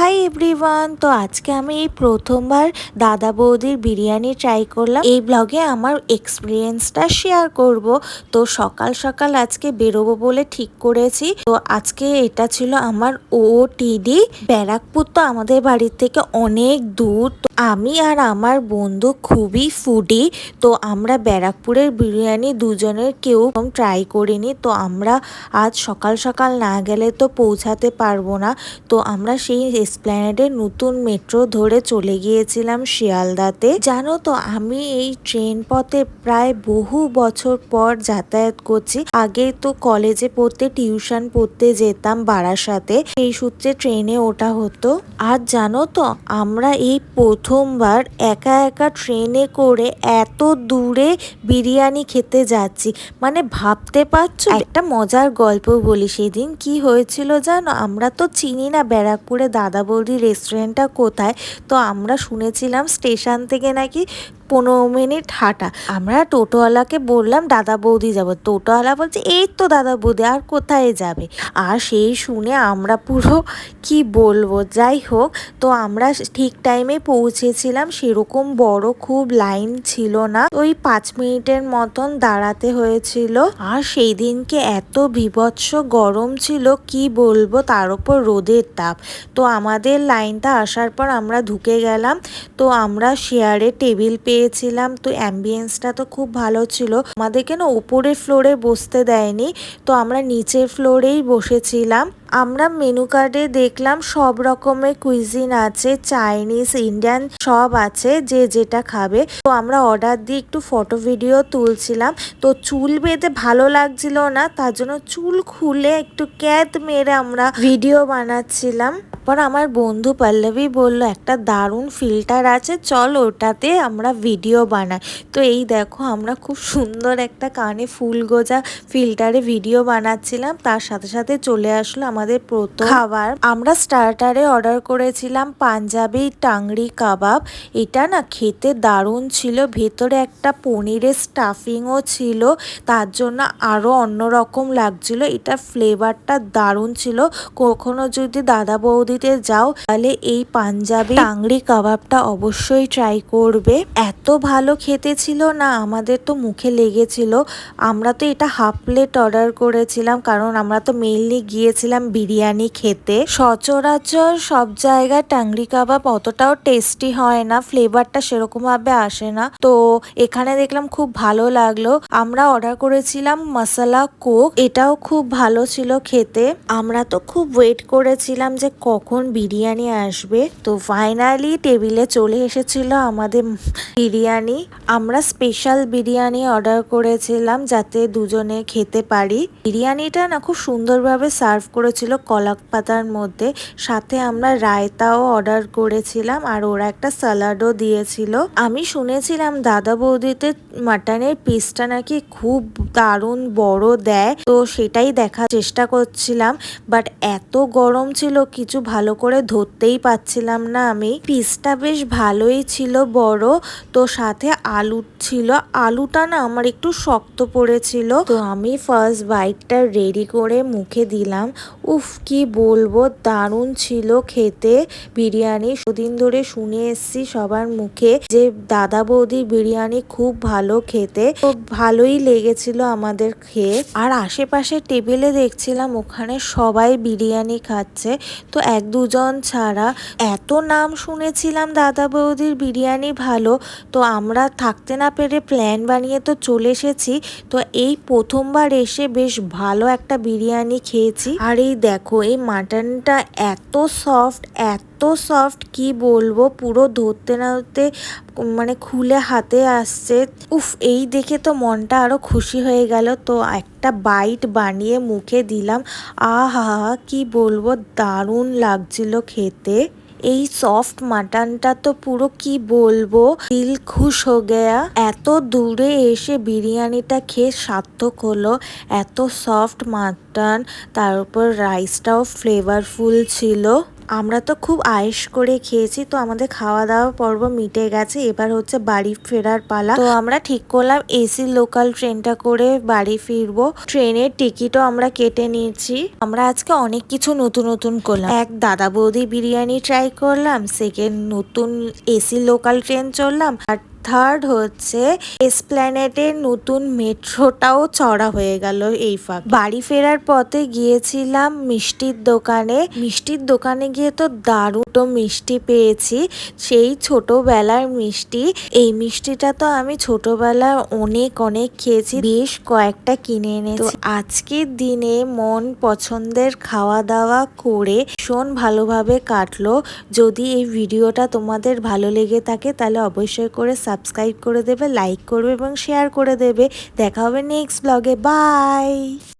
Hi everyone. তো আজকে আমি এই প্রথমবার দাদা বৌদির বিরিয়ানি ট্রাই করলাম। এই ব্লগে আমার এক্সপিরিয়েন্সটা শেয়ার করব। তো সকাল সকাল আজকে বেরোবো বলে ঠিক করেছি। তো আজকে এটা ছিল আমার OOTD। ব্যারাকপুর তো আমাদের বাড়ির থেকে অনেক দূর। তো আমি আর আমার বন্ধু খুবই ফুডি। তো আমরা ব্যারাকপুরের বিরিয়ানি দুজনের কেউ ট্রাই করিনি। তো আমরা আজ সকাল সকাল না গেলে তো পৌঁছাতে পারবো না। তো আমরা সেই এসপ্ল্যানেডের নতুন মেট্রো ধরে চলে গিয়েছিলাম শিয়ালদাতে। জানো তো আমি এই ট্রেন পথে প্রায় বহু বছর পর যাতায়াত করছি। আগে তো কলেজে পড়তে টিউশন পড়তে যেতাম বারাসাতে, সেই সূত্রে ট্রেনে ওঠা হতো। আর জানো তো আমরা এই প্রথমবার একা একা ট্রেনে করে এত দূরে বিরিয়ানি খেতে যাচ্ছি। মানে ভাবতে পারছো? একটা মজার গল্প বলি। সেদিন কি হয়েছিল জানো, আমরা তো চিনি না ব্যারাকপুরে দাদা বৌদির রেস্টুরেন্টটা কোথায়। তো আমরা শুনেছিলাম স্টেশন থেকে নাকি 15 মিনিট হাঁটা। আমরা টোটোওয়ালাকে বললাম দাদা বৌদি যাবো। টোটোওয়ালা বলছে এই তো দাদা বৌদি, আর কোথায় যাবে। আর সেই শুনে আমরা পুরো কি বলবো, যাই হোক। তো আমরা ঠিক টাইমে পৌঁছেছিলাম। সেরকম বড় খুব লাইন ছিল না, ওই 5 মিনিটের মতন দাঁড়াতে হয়েছিল। আর সেই দিনকে এত বীভৎস গরম ছিল কি বলবো, তার উপর রোদের তাপ। তো আমাদের লাইনটা আসার পর আমরা ঢুকে গেলাম। তো আমরা শেয়ারে টেবিল পেয়েছিলাম। তো অ্যাম্বিয়েন্সটা তো খুব ভালো ছিল। আমাদেরকে না উপরের ফ্লোরে বসতে দেয়নি, তো আমরা নিচের ফ্লোরেই বসেছিলাম। আমরা মেনু কার্ডে দেখলাম সব রকমের কুইজিন আছে, চাইনিজ, ইন্ডিয়ান সব আছে, যে যেটা খাবে। তো আমরা অর্ডার দিয়ে একটু ফটো ভিডিও তুলছিলাম। তো চুল বেঁধে ভালো লাগছিল না, তার জন্য চুল খুলে একটু ক্যাত মেরে আমরা ভিডিও বানাচ্ছিলাম। তারপর আমার বন্ধু পল্লবী বলল একটা দারুণ ফিল্টার আছে, চল ওটাতে আমরা ভিডিও বানাই। তো এই দেখো আমরা খুব সুন্দর একটা কানে ফুল গোজা ফিল্টারে ভিডিও বানাচ্ছিলাম। তার সাথে সাথে চলে আসলো আমাদের প্রথম খাবার। আমরা স্টার্টারে অর্ডার করেছিলাম পাঞ্জাবি টাংরি কাবাব। এটা না খেতে দারুণ ছিল, ভেতরে একটা পনিরের স্টাফিংও ছিল, তার জন্য আরো অন্যরকম লাগছিল। এটা ফ্লেভারটা দারুণ ছিল। কখনো যদি দাদা বৌদিতে যাও তাহলে এই পাঞ্জাবি টাংরি কাবাবটা অবশ্যই ট্রাই করবে। এত ভালো খেতে ছিল না, আমাদের তো মুখে লেগেছিল। আমরা তো এটা হাফ প্লেট অর্ডার করেছিলাম, কারণ আমরা তো মেইনলি গিয়েছিলাম বিরিয়ানি খেতে। সচরাচর সব জায়গায় টাংরি কাবাব অতটাও টেস্টি হয় না, ফ্লেভারটা সেরকম ভাবে আসে না। তো এখানে দেখলাম খুব ভালো লাগলো। আমরা অর্ডার করেছিলাম মশলা কোক, এটাও খুব ভালো ছিল খেতে। আমরা তো খুব ওয়েট করেছিলাম যে কখন বিরিয়ানি আসবে। তো ফাইনালি টেবিলে চলে এসেছিল আমাদের বিরিয়ানি। আমরা স্পেশাল বিরিয়ানি অর্ডার করেছিলাম যাতে দুজনে খেতে পারি। বিরিয়ানিটা না খুব সুন্দরভাবে সার্ভ করেছিল কলাক পাতার মধ্যে। সাথে আমরা রায়তাও অর্ডার করেছিলাম, আর ওরা একটা স্যালাডও দিয়েছিল। আমি শুনেছিলাম দাদা বৌদিতে মাটনের পিসটা নাকি খুব দারুণ বড় দেয়, তো সেটাই দেখার চেষ্টা করছিলাম। বাট এত গরম ছিল কিছু ভালো করে ধরতেই পাচ্ছিলাম না আমি। পিসটা বেশ ভালোই ছিল, বড়। তো সাথে আলু ছিল, আলুটা না আমার একটু শক্ত পড়েছিল। তো আমি ফার্স্ট বাইটটা রেডি করে মুখে দিলাম। উফ কি বলবো, দারুণ ছিল খেতে বিরিয়ানি। সেদিন ধরে শুনে এসছি সবার মুখে যে দাদা বৌদির বিরিয়ানি খুব ভালো খেতে। তো ভালোই লেগেছিল আমাদের খেয়ে। আর আশেপাশে টেবিলে দেখছিলাম ওখানে সবাই বিরিয়ানি খাচ্ছে, তো এক দুজন ছাড়া। এত নাম শুনেছিলাম দাদা বৌদির বিরিয়ানি ভালো, তো আমরা থাকতে না পেরে প্ল্যান বানিয়ে তো চলে এসেছি। তো এই প্রথমবার এসে বেশ ভালো একটা বিরিয়ানি খেয়েছি। আর এই দেখো এই মাটনটা এত সফট কি বলবো, পুরো ধরতে না ধরতে মানে খুলে হাতে আসছে। উফ এই দেখে তো মনটা আরো খুশি হয়ে গেল। তো একটা বাইট বানিয়ে মুখে দিলাম। আহা কি বলবো, দারুণ লাগছিল খেতে। এই সফট মাটনটা তো পুরো কি বলবো, দিল খুশ হো গয়া। এত দূরে এসে বিরিয়ানিটা খেয়ে সার্থক হলো। এত সফট মাটন, তার উপর রাইসটাও ফ্লেভারফুল ছিল। আমরা তো খুব আয়েশ করে খেয়েছি, তো আমাদের খাওয়া দাওয়া পর্ব মিটে গেছে। এবার হচ্ছে বাড়ি ফেরার পালা। তো আমরা ঠিক করলাম এসি লোকাল ট্রেনটা করে বাড়ি ফিরবো। ট্রেনের টিকিটও আমরা কেটে নিয়েছি। আমরা আজকে অনেক কিছু নতুন নতুন করলাম। এক, দাদা বৌদি বিরিয়ানি ট্রাই করলাম। সেকেন্ড, নতুন এসি লোকাল ট্রেন চড়লাম। আর থার্ড হচ্ছে এসপ্ল্যানেডের নতুন মেট্রোটাও চড়া হয়ে গেল এই ফাঁক। বাড়ি ফেরার পথে গিয়েছিলাম মিষ্টির দোকানে। মিষ্টির দোকানে গিয়ে তো দারুণ মিষ্টি পেয়েছি, সেই ছোটবেলার মিষ্টি। এই মিষ্টিটা তো আমি ছোটবেলায় অনেক অনেক খেয়েছি, বেশ কয়েকটা কিনে এনেছি। আজকের দিনে মন পছন্দের খাওয়া দাওয়া করে ভীষণ ভালোভাবে কাটলো। যদি এই ভিডিওটা তোমাদের ভালো লেগে থাকে তাহলে অবশ্যই করে সাবস্ক্রাইব করে দেবে, লাইক করবে এবং শেয়ার করে দেবে। দেখা হবে নেক্সট ব্লগে। বাই।